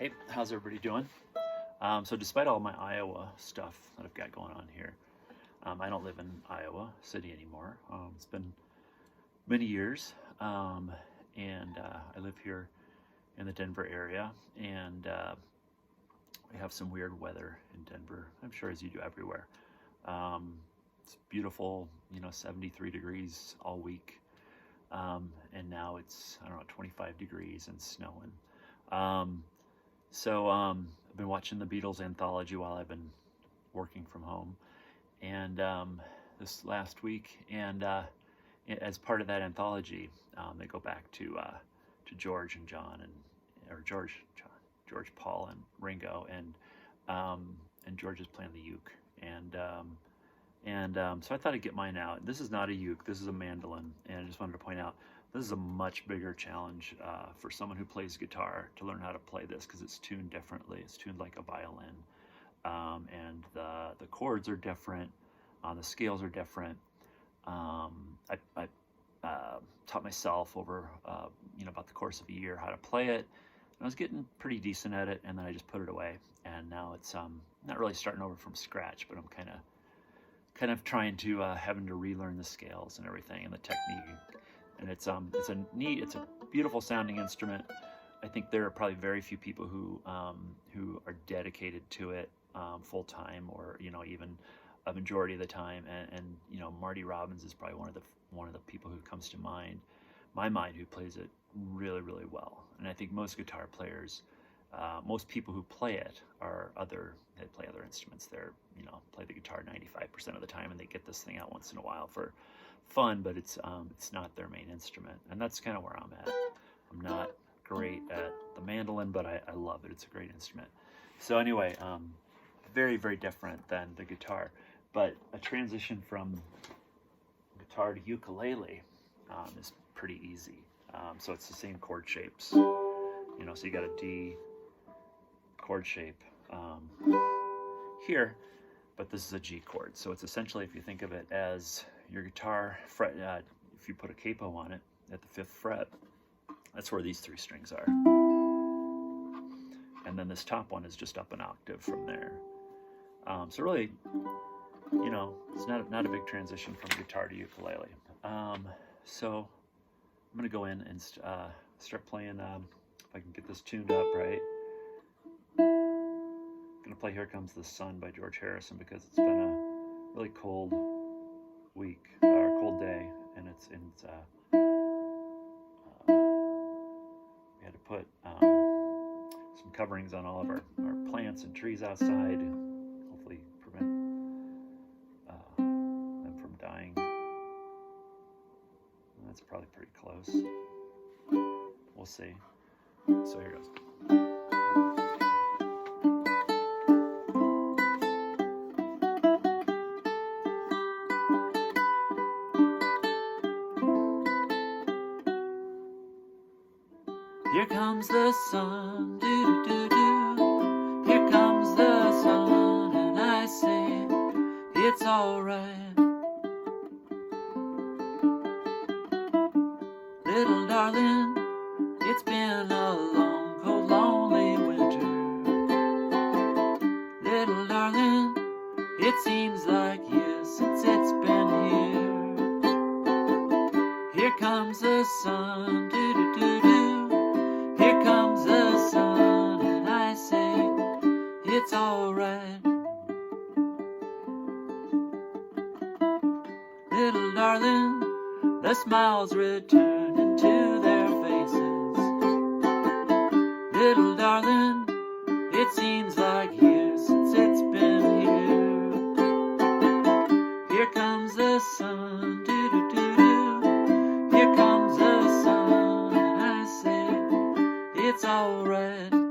Hey, how's everybody doing? So despite all my Iowa stuff that I've got going on here, I don't live in Iowa City anymore. It's been many years, and I live here in the Denver area, and we have some weird weather in Denver, I'm sure as you do everywhere. It's beautiful, 73 degrees all week, and now it's, I don't know, 25 degrees and snowing. I've been watching the Beatles anthology while I've been working from home, and this last week, and as part of that anthology, they go back to George and John, George, Paul, and Ringo, and George is playing the uke, so I thought I'd get mine out. This is not a uke; this is a mandolin, and I just wanted to point out this is a much bigger challenge for someone who plays guitar to learn how to play this, because it's tuned differently. It's tuned like a violin, and the chords are different, the scales are different. I taught myself over about the course of a year how to play it. I was getting pretty decent at it, and then I just put it away, and now it's not really starting over from scratch, but I'm kind of trying to having to relearn the scales and everything and the technique. And it's a beautiful sounding instrument. I think there are probably very few people who are dedicated to it full time, or even a majority of the time. And Marty Robbins is probably one of the people who comes to my mind who plays it really, really well. And I think most guitar players, most people who play it they play other instruments. They're play the guitar 95% of the time, and they get this thing out once in a while for fun, but it's not their main instrument, and that's kind of where I'm at. I'm not great at the mandolin, but I love it. It's a great instrument. So anyway, very, very different than the guitar, but a transition from guitar to ukulele is pretty easy. So it's the same chord shapes, so you got a D chord shape here, but this is a G chord. So it's essentially, if you think of it as your guitar fret, if you put a capo on it at the 5th fret, that's where these 3 strings are. And then this top one is just up an octave from there. So really, it's not a big transition from guitar to ukulele. So I'm going to go in and start playing, if I can get this tuned up right. I'm going to play Here Comes the Sun by George Harrison, because it's been a really cold week, or cold day, and we had to put some coverings on all of our plants and trees outside, hopefully prevent them from dying. That's probably pretty close. We'll see. So here goes. Here comes the sun, do-do-do-do. Here comes the sun, and I say it's alright. Little darling, it's been a long, cold, lonely winter. Little darling, it seems like years since it's been here. Here comes the sun, do-do-do-do. Here comes the sun, and I say it's alright. Little darling, the smiles returning to their faces. Little darling, it seems like years since it's been here. Here comes the sun, do-do-do-do. Here comes the sun, and I say it's alright.